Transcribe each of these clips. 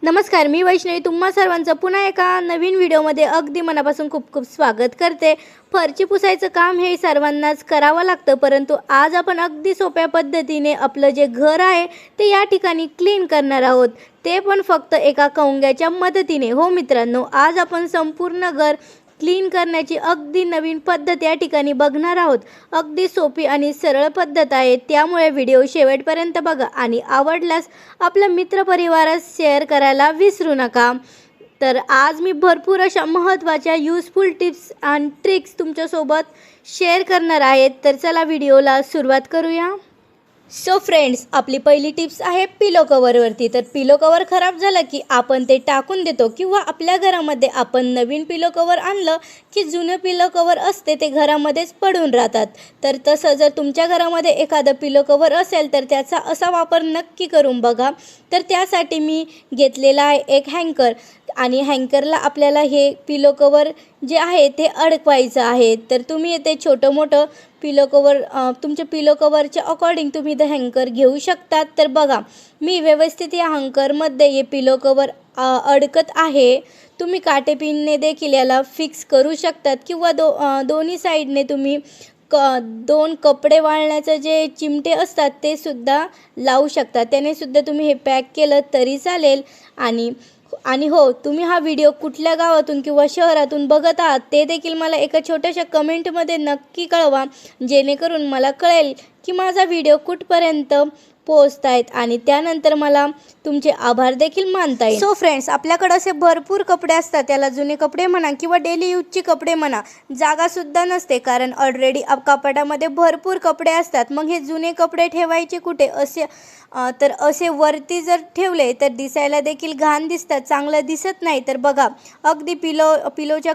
नमस्कार, मी वैष्णवी तुम्हा सर्वांचं पुन्हा एका नवीन व्हिडिओमध्ये अगदी मनापासून खूप खूप स्वागत करते। फरची पुसायचं काम हे सर्वांनाच करावं लागतं, परंतु आज आपण अगदी सोप्या पद्धतीने आपलं जे घर आहे ते या ठिकाणी क्लीन करणार आहोत, ते पण फक्त एका कंग्याच्या मदतीने। हो मित्रांनो, आज आपण संपूर्ण घर क्लीन करण्याची अगदी नवीन पद्धत या ठिकाणी बघणार आहोत। अगदी सोपी आणि सरळ पद्धत आहे, त्यामुळे व्हिडिओ शेवटपर्यंत बघा आणि आवडल्यास आपल्या मित्रपरिवारास शेअर करायला विसरू नका। तर आज मी भरपूर अशा महत्त्वाच्या यूजफुल टिप्स आणि ट्रिक्स तुमच्यासोबत शेअर करणार आहे। तर चला व्हिडिओला सुरुवात करूया। सो फ्रेंड्स, आपली पहिली टिप्स आहे पिलो कवरवरती। तर पिलो कवर खराब झालं की आपण ते टाकून देतो, किंवा आपल्या घरामध्ये आपण नवीन पिलो कवर आणलं की जुनं पिलो कवर असते ते घरामध्येच पडून राहतात। तर तसं जर तुमच्या घरामध्ये एखादं पिलो कवर असेल तर त्याचा असा वापर नक्की करून बघा। तर त्यासाठी मी घेतलेला आहे एक हँकर, आणि हँकरला आपल्याला हे पिलो कवर जे आहे ते अडकवायचं आहे। तर तुम्ही ते छोटं मोठं पिलो कवर तुमच्या पिलो कवरच्या अकॉर्डिंग तुम्ही ते हँकर घेऊ शकतात। तर बघा, मी व्यवस्थित या हँकरमध्ये हे पिलो कवर अडकत आहे। तुम्ही काटेपिनने देखील याला फिक्स करू शकतात, किंवा दोन्ही साईडने तुम्ही दोन कपडे वाळण्याचे जे चिमटे असतात ते सुद्धा लावू शकता, त्याने सुद्धा तुम्ही हे पॅक केलं तरी चालेल। आणि हो, तुम्ही हा व्हिडिओ कुठल्या गावातून किंवा शहरातून बघत आहात ते देखील मला एका छोट्याशा कमेंटमध्ये नक्की कळवा, जेणेकरून मला कळेल की माझा व्हिडिओ कुठपर्यंत पोहोचत आहेत, आणि त्यानंतर मला तुमचे आभार देखील मानता येईल। सो फ्रेंड्स, आपल्याकडे असे भरपूर कपडे असतात, त्याला जुने कपडे म्हणा किंवा डेली यूजचे कपडे म्हणा, जागासुद्धा नसते कारण ऑलरेडी कपाटामध्ये भरपूर कपडे असतात। मग हे जुने कपडे ठेवायचे कुठे तर असे वरती जर ठेवले तर दिसायला देखील घाण दिसतात, चांगलं दिसत नाही। तर बघा, अगदी पिलोच्या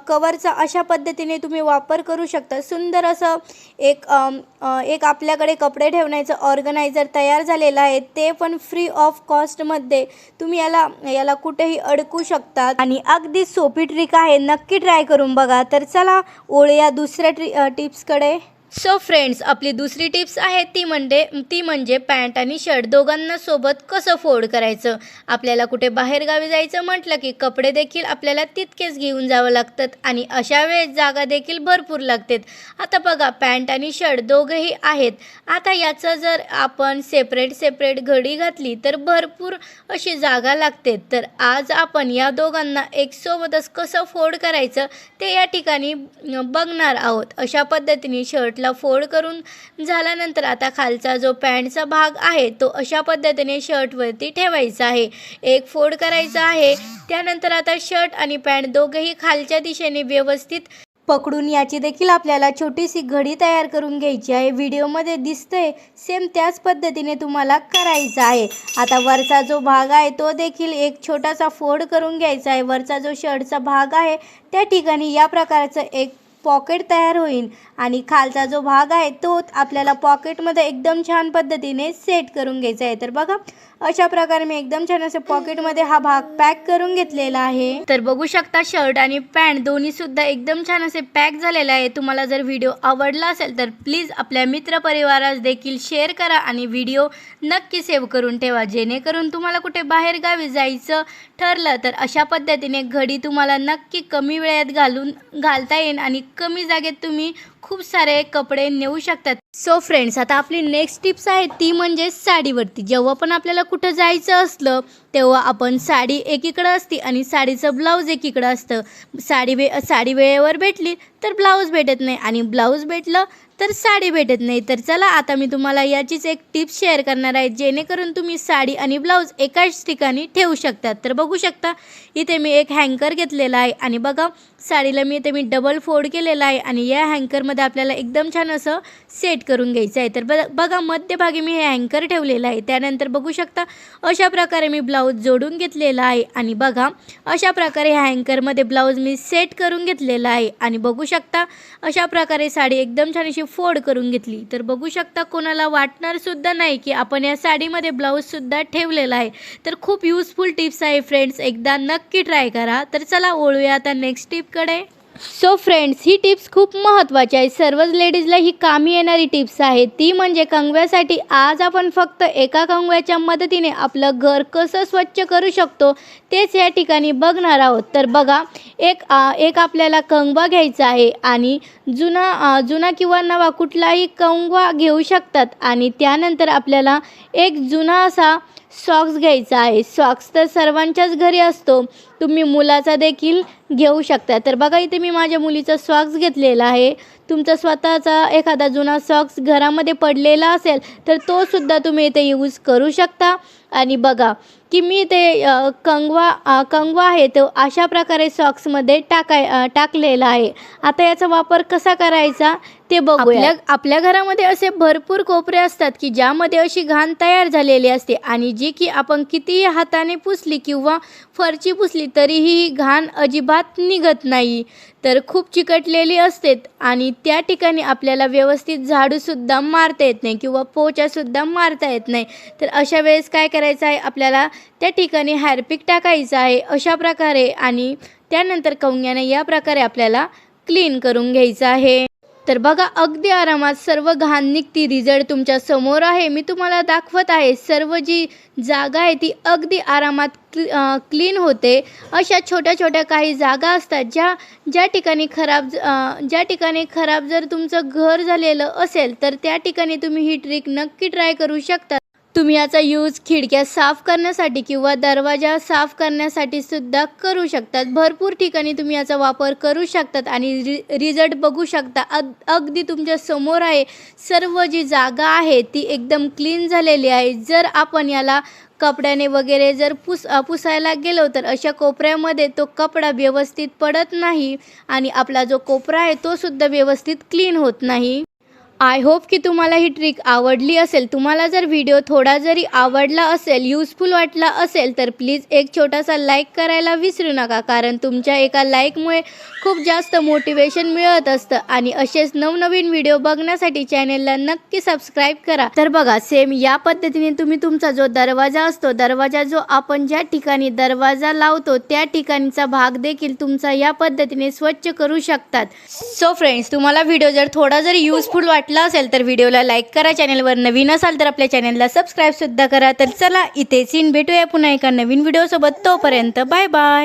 कवरचा अशा पद्धतीने तुम्ही वापर करू शकता। सुंदर असं एक आपल्याकडे कपडे ठेवण्याचं ऑर्गनायझर तयार झालेलं आहे, ते पण फ्री ऑफ कॉस्टमध्ये तुम्ही याला कुठेही अडकू शकता, आणि अगदी सोपी ट्रिक आहे, नक्की ट्राय करून बघा। तर चला वळूया दुसऱ्या टिप्सकडे। सो फ्रेंड्स, आपली दुसरी टिप्स आहे ती म्हणजे पॅन्ट आणि शर्ट दोघांना सोबत कसं फोल्ड करायचं। आपल्याला कुठे बाहेरगावी जायचं म्हटलं की कपडे देखील आपल्याला तितकेच घेऊन जावं लागतात, आणि अशा वेळेस जागा देखील भरपूर लागते। आता बघा, पॅन्ट आणि शर्ट दोघंही आहेत। आता याचं जर आपण सेपरेट घडी घातली तर भरपूर अशी जागा लागते। तर आज आपण या दोघांना एक सोबतच कसं फोल्ड करायचं ते या ठिकाणी बघणार आहोत। अशा पद्धतीने शर्ट फोल्ड करून झाल्यानंतर आता खालचा जो पॅन्टचा भाग आहे तो अशा पद्धतीने शर्टवरती ठेवायचा आहे, एक फोल्ड करायचा आहे। त्यानंतर आता शर्ट आणि पॅन्ट दोघेही खालच्या दिशेने व्यवस्थित पकडून याची देखील आपल्याला छोटीशी घडी तयार करून घ्यायची आहे। व्हिडिओमध्ये दिसतंय सेम त्याच पद्धतीने तुम्हाला करायचं आहे। आता वरचा जो भाग आहे तो देखील एक छोटासा फोल्ड करून घ्यायचा आहे। वरचा जो शर्टचा भाग आहे त्या ठिकाणी या प्रकारचं एक पॉकेट तयार होईल, आणि खालचा जो भाग आहे तो आपल्याला पॉकेटमध्ये एकदम छान पद्धतीने सेट करून घ्यायचा आहे। तर बघा, अशा प्रकारे मी एकदम छान असे पॉकेटमध्ये हा भाग पॅक करून घेतलेला आहे। तर बघू शकता, शर्ट आणि पॅन्ट दोन्ही सुद्धा एकदम छान असे पॅक झालेले आहे। तुम्हाला जर व्हिडिओ आवडला असेल तर प्लीज आपल्या मित्रपरिवारास देखील शेअर करा, आणि व्हिडिओ नक्की सेव्ह करून ठेवा, जेणेकरून तुम्हाला कुठे बाहेरगावी जायचं ठरलं तर अशा पद्धतीने घडी तुम्हाला नक्की कमी वेळात घालता येईल, आणि कमी जागेत तुम्ही खूप सारे कपडे नेऊ शकतात। सो फ्रेंड्स, आता आपली नेक्स्ट टिप्स आहे ती म्हणजे साडीवरती। जेव्हा पण आपल्याला कुठं जायचं असलं तेव्हा आपण साडी एकीकडं असते आणि साडीचं ब्लाऊज एकीकडं असतं। साडी वेळेवर भेटली तर ब्लाऊज भेटत नाही, आणि ब्लाऊज भेटलं तर साडी भेटत नाही। तर चला, आता मी तुम्हाला याचीच एक टिप्स शेअर करणार आहे, जेणेकरून तुम्ही साडी आणि ब्लाऊज एकाच ठिकाणी ठेवू शकतात। तर बघू शकता, इथे मी एक हँकर घेतलेला आहे, आणि बघा साडीला इथे मी डबल फोल्ड केलेला आहे, आणि या हँकरमध्ये आपल्याला एकदम छान असं सेट करून घ्यायचं आहे। तर बघा, मध्यभागी मी हे हँकर ठेवलेलं आहे। त्यानंतर बघू शकता, अशा प्रकारे मी ब्लाऊज जोडून घेतलेला आहे, आणि बघा अशा प्रकारे ह्या हँकरमध्ये ब्लाऊज मी सेट करून घेतलेला आहे, आणि बघू शकता अशा प्रकारे साडी एकदम छान अशी फोल्ड करून घेतली। तर बघू शकता, कोणाला वाटणार सुद्धा नाही की आपण या साडीमध्ये ब्लाऊज सुद्धा ठेवलेला आहे। तर खूप यूजफुल टिप्स आहे फ्रेंड्स, एकदा नक्की ट्राय करा। तर चला वळूया आता नेक्स्ट टिपकडे। सो फ्रेंड्स, ही टिप्स खूप महत्त्वाची आहे. सर्वच लेडीजला ही कामी येणारी टिप्स आहे. ती म्हणजे कंगव्यासाठी. आज आपण फक्त एका कंगव्याच्या मदतीने आपलं घर कसं स्वच्छ करू शकतो तेच या ठिकाणी बघणार आहोत. तर बघा, एक आपल्याला कंगवा घ्यायचा आहे आणि जुना किंवा नवा कुठलाही कंगवा घेऊ शकतात. आणि त्यानंतर आपल्याला एक जुना असा सॉक्स घ्यायचा आहे. सॉक्स तर सर्वांच्याच घरी असतो. तुम्ही मुलाचा देखील घेऊ शकता. तर बघा, इथे मी माझ्या मुलीचा सॉक्स घेतलेला आहे. तुमचा स्वतःचा एखादा जुना सॉक्स घरामध्ये पडलेला असेल तर तो सुद्धा तुम्ही इथे यूज करू शकता. आणि बघा की मी ते कंगवा आहे तो अशा प्रकारे सॉक्समध्ये टाकलेला आहे. आता याचा वापर कसा करायचा ते बघूया. आपल्या घरामध्ये असे भरपूर कोपरे असतात की ज्यामध्ये अशी घाण तयार झालेली असते आणि जी की आपण कितीही हाताने पुसली किंवा फरची पुसली तरीही ही घाण अजिबात निघत नाही. तर खूप चिकटलेली असते आणि त्या ठिकाणी आपल्याला व्यवस्थित झाडूसुद्धा मारता येत नाही किंवा पोचासुद्धा मारता येत नाही. तर अशा वेळेस काय करायचं आहे, आपल्याला त्या ठिकाणी हार्पिक टाकायचं आहे अशा प्रकारे आणि त्यानंतर कंगव्याने या प्रकारे आपल्याला क्लीन करून घ्यायचं आहे. तर बघा, अगदी आरामात सर्व घाण निघती. रिझल्ट तुमच्या समोर आहे. मी तुम्हाला दाखवत आहे. सर्व जी जागा आहे ती अगदी आरामात क्लीन होते. अशा छोट्या छोट्या काही जागा असतात ज्या ठिकाणी खराब जर तुमचं घर झालेलं असेल तर त्या ठिकाणी तुम्ही ही ट्रिक नक्की ट्राय करू शकता. तुम्ही याचा यूज खिडक्या साफ करण्यासाठी किंवा दरवाजा साफ करण्यासाठी सुद्धा करू शकतात. भरपूर ठिकाणी तुम्ही याचा वापर करू शकतात आणि रिझल्ट बघू शकता. अगदी तुमच्या समोर आहे. सर्व जी जागा आहे ती एकदम क्लीन झालेली आहे. जर आपण याला कपड्याने वगैरे जर पुसायला गेलो तर अशा कोपऱ्यामध्ये तो कपडा व्यवस्थित पडत नाही आणि आपला जो कोपरा आहे तो सुद्धा व्यवस्थित क्लीन होत नाही. आय होप की तुम्हाला ही ट्रिक आवडली असेल. तुम्हाला जर व्हिडिओ थोडा जरी आवडला असेल, यूजफुल वाटला असेल तर प्लीज एक छोटासा लाईक करायला विसरू नका. कारण तुमच्या एका लाईकमुळे खूप जास्त मोटिवेशन मिळत असतं. आणि असेच नवनवीन व्हिडिओ बघण्यासाठी चॅनेलला नक्की सबस्क्राईब करा. तर बघा, सेम या पद्धतीने तुम्ही तुमचा जो दरवाजा असतो, जो आपण ज्या ठिकाणी दरवाजा लावतो त्या ठिकाणचा भाग देखील तुमचा या पद्धतीने स्वच्छ करू शकतात. सो फ्रेंड्स, तुम्हाला व्हिडिओ जर थोडा जरी यूजफुल वाटला असेल तर व्हिडिओला लाईक करा. चॅनलवर नवीन असाल तर आपल्या चॅनलला सबस्क्राईब सुद्धा करा. तर चला, इथेच भेटूया पुन्हा एका नवीन व्हिडिओ सोबत. तोपर्यंत बाय बाय.